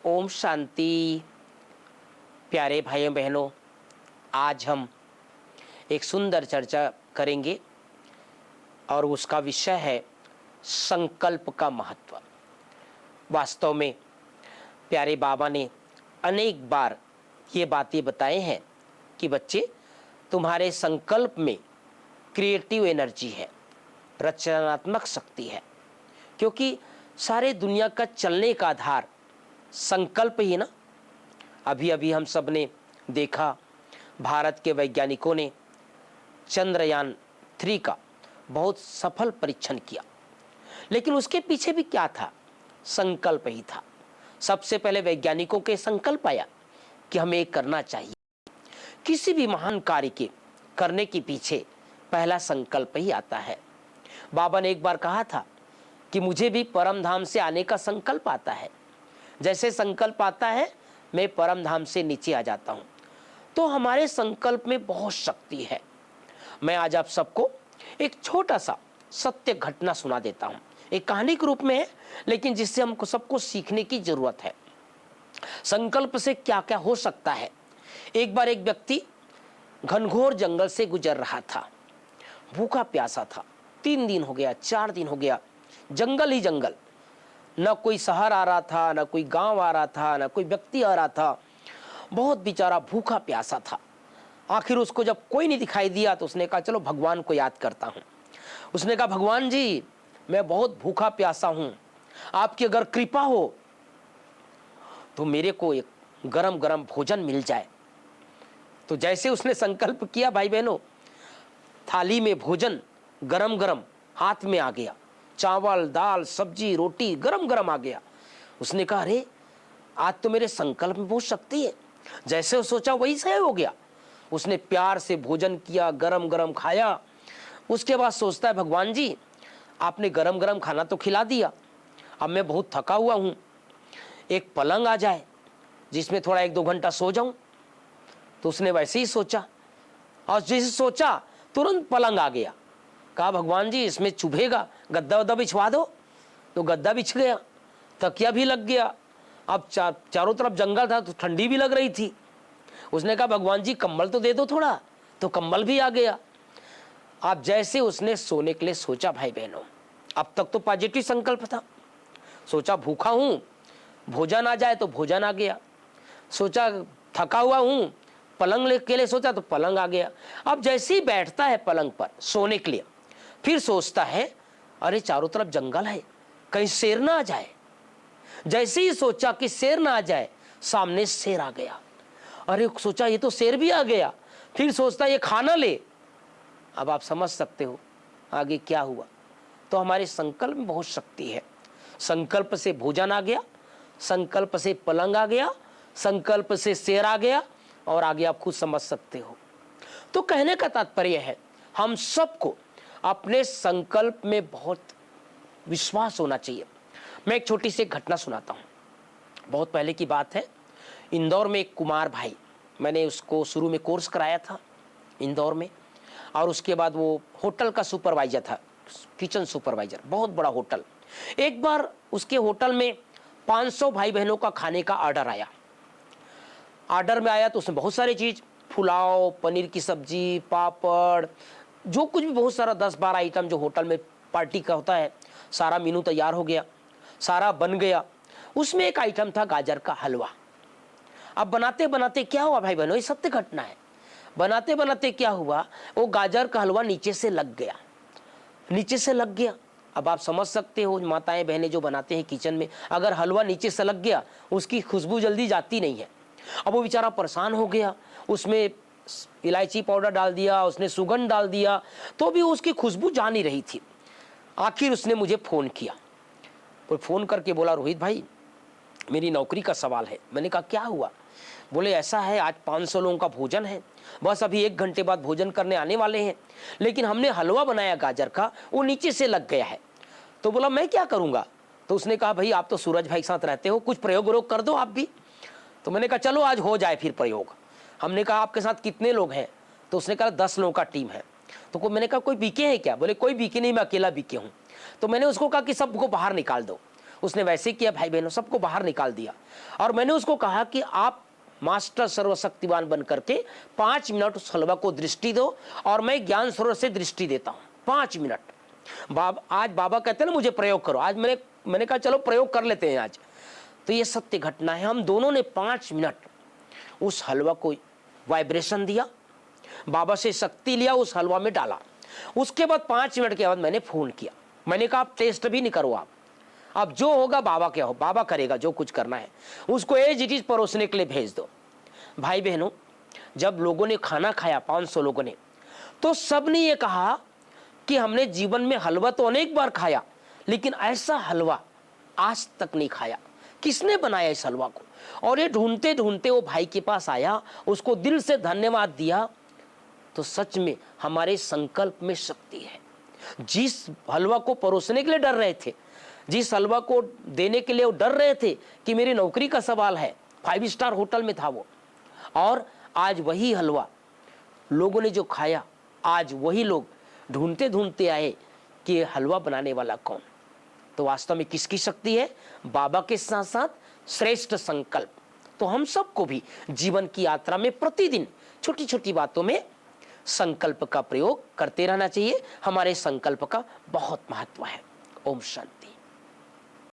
ओम शांति। प्यारे भाइयों बहनों, आज हम एक सुंदर चर्चा करेंगे और उसका विषय है संकल्प का महत्व। वास्तव में प्यारे बाबा ने अनेक बार ये बातें बताए हैं कि बच्चे, तुम्हारे संकल्प में क्रिएटिव एनर्जी है, रचनात्मक शक्ति है, क्योंकि सारे दुनिया का चलने का आधार संकल्प ही ना। अभी अभी हम सब ने देखा, भारत के वैज्ञानिकों ने चंद्रयान 3 का बहुत सफल परीक्षण किया, लेकिन उसके पीछे भी क्या था? संकल्प ही था। सबसे पहले वैज्ञानिकों के संकल्प आया कि हमें एक करना चाहिए। किसी भी महान कार्य के करने के पीछे पहला संकल्प ही आता है। बाबा ने एक बार कहा था कि मुझे भी परम धाम से आने का संकल्प आता है। जैसे संकल्प आता है, मैं परम धाम से नीचे आ जाता हूँ। तो हमारे संकल्प में बहुत शक्ति है। मैं आज आप सबको एक छोटा सा सत्य घटना सुना देता हूँ। एक कहानी के रूप में है, लेकिन जिससे हमको सबको सीखने की जरूरत है। संकल्प से क्या क्या हो सकता है। एक बार एक व्यक्ति घनघोर जंगल से गुजर रहा था। भूखा प्यासा था। 3 दिन हो गया, 4 दिन हो गया, जंगल ही जंगल। न कोई शहर आ रहा था, न कोई गांव आ रहा था, न कोई व्यक्ति आ रहा था। बहुत बेचारा भूखा प्यासा था। आखिर उसको जब कोई नहीं दिखाई दिया तो उसने कहा, चलो भगवान को याद करता हूँ। उसने कहा, भगवान जी, मैं बहुत भूखा प्यासा हूँ, आपकी अगर कृपा हो तो मेरे को एक गरम गरम भोजन मिल जाए। तो जैसे उसने संकल्प किया, भाई बहनों, थाली में भोजन गरम गरम हाथ में आ गया। चावल, दाल, सब्जी, रोटी गरम गरम आ गया। उसने कहा, अरे आज तो मेरे संकल्प में बहुत शक्ति है। जैसे वो सोचा वही सही हो गया। उसने प्यार से भोजन किया, गरम गरम खाया। उसके बाद सोचता है, भगवान जी, आपने गरम गरम खाना तो खिला दिया, अब मैं बहुत थका हुआ हूँ, एक पलंग आ जाए जिसमें थोड़ा 1-2 घंटा सो जाऊं। तो उसने वैसे ही सोचा, और जैसे सोचा तुरंत पलंग आ गया। कहा, भगवान जी, इसमें चुभेगा, गद्दा वद्दा बिछवा दो। तो गद्दा बिछ गया, तकिया भी लग गया। अब चारों तरफ जंगल था तो ठंडी भी लग रही थी। उसने कहा, भगवान जी, कंबल तो दे दो थोड़ा। तो कंबल भी आ गया। अब जैसे उसने सोने के लिए सोचा, भाई बहनों, अब तक तो पॉजिटिव संकल्प था। सोचा भूखा हूं, भोजन आ जाए तो भोजन आ गया। सोचा थका हुआ हूं, पलंग के लिए सोचा तो पलंग आ गया। अब जैसे ही बैठता है पलंग पर सोने के लिए, फिर सोचता है, अरे चारों तरफ जंगल है, कहीं शेर ना आ जाए। जैसे ही सोचा कि शेर ना आ जाए, सामने शेर आ गया। अरे सोचा ये तो शेर भी आ गया। फिर सोचता ये खाना ले। अब आप समझ सकते हो आगे क्या हुआ। तो हमारे संकल्प में बहुत शक्ति है। संकल्प से भोजन आ गया, संकल्प से पलंग आ गया, संकल्प से शेर आ गया, और आगे आप खुद समझ सकते हो। तो कहने का तात्पर्य है, हम सबको अपने संकल्प में बहुत विश्वास होना चाहिए। मैं एक छोटी सी घटना सुनाता हूँ। बहुत पहले की बात है। इंदौर में एक कुमार भाई, मैंने उसको शुरू में कोर्स कराया था इंदौर में, और उसके बाद वो होटल का सुपरवाइजर था, किचन सुपरवाइजर, बहुत बड़ा होटल। एक बार उसके होटल में 500 भाई बहनों का खाने का ऑर्डर आया। ऑर्डर में आया तो उसमें बहुत सारी चीज़, पुलाव, पनीर की सब्जी, पापड़, जो कुछ भी बहुत सारा 10-12 आइटम जो होटल में पार्टी का होता है, सारा मेनू तैयार हो गया, सारा बन गया। उसमें एक आइटम था गाजर का हलवा। अब बनाते बनाते क्या हुआ भाई बहनों, ये सत्य घटना है। बनाते बनाते क्या हुआ, वो गाजर का हलवा नीचे से लग गया, नीचे से लग गया। अब आप समझ सकते हो, माताएं बहनें जो बनाते हैं किचन में, अगर हलवा नीचे से लग गया, उसकी खुशबू जल्दी जाती नहीं है। अब वो बेचारा परेशान हो गया। उसमें इलायची पाउडर डाल दिया, उसने सुगंध डाल दिया, तो भी उसकी खुशबू जा नहीं रही थी। आखिर उसने मुझे फ़ोन किया, तो फ़ोन करके बोला, रोहित भाई, मेरी नौकरी का सवाल है। मैंने कहा, क्या हुआ? बोले, ऐसा है, आज 500 लोगों का भोजन है, बस अभी 1 घंटे बाद भोजन करने आने वाले हैं, लेकिन हमने हलवा बनाया गाजर का, वो नीचे से लग गया है। तो बोला, मैं क्या करूँगा? तो उसने कहा, भाई आप तो सूरज भाई के साथ रहते हो, कुछ प्रयोग व्योग कर दो आप भी। तो मैंने कहा, चलो आज हो जाए फिर प्रयोग। हमने कहा, आपके साथ कितने लोग हैं? तो उसने कहा, 10 लोगों का टीम है। तो मैंने कहा, कोई बीके हैं क्या? बोले, कोई बीके नहीं, मैं अकेला बीके हूँ। तो मैंने उसको कहा कि सबको बाहर निकाल दो। उसने वैसे किया भाई बहनों, सबको बाहर निकाल दिया। और मैंने उसको कहा कि आप मास्टर सर्वशक्तिवान बन करके 5 मिनट उस हलवा को दृष्टि दो और मैं ज्ञान सरोवर से दृष्टि देता हूँ 5 मिनट। आज बाबा कहते हैं ना मुझे प्रयोग करो, आज मैंने कहा चलो प्रयोग कर लेते हैं आज। तो ये सत्य घटना है। हम दोनों ने 5 मिनट उस हलवा को वाइब्रेशन दिया, बाबा से शक्ति लिया, उस हलवा में डाला। उसके बाद 5 मिनट के बाद मैंने फोन किया, मैंने कहा आप टेस्ट भी नहीं करो, आप अब जो होगा बाबा क्या हो, बाबा करेगा जो कुछ करना है, उसको एज इट इज परोसने के लिए भेज दो। भाई बहनों, जब लोगों ने खाना खाया 500 लोगों ने, तो सब ने ये कहा कि हमने जीवन में हलवा तो अनेक बार खाया लेकिन ऐसा हलवा आज तक नहीं खाया। किसने बनाया इस हलवा को? और ये ढूंढते ढूंढते वो भाई के पास आया, उसको दिल से धन्यवाद दिया। तो सच में हमारे संकल्प में शक्ति है। जिस हलवा को परोसने के लिए डर रहे थे, जिस हलवा को देने के लिए वो डर रहे थे कि मेरी नौकरी का सवाल है, 5 स्टार होटल में था वो, और आज वही हलवा लोगों ने जो खाया, आज वही लोग ढूंढते ढूंढते आए कि ये हलवा बनाने वाला कौन। तो वास्तव में किसकी शक्ति है? बाबा के साथ साथ श्रेष्ठ संकल्प। तो हम सबको भी जीवन की यात्रा में प्रतिदिन छोटी छोटी बातों में संकल्प का प्रयोग करते रहना चाहिए। हमारे संकल्प का बहुत महत्व है। ओम शांति।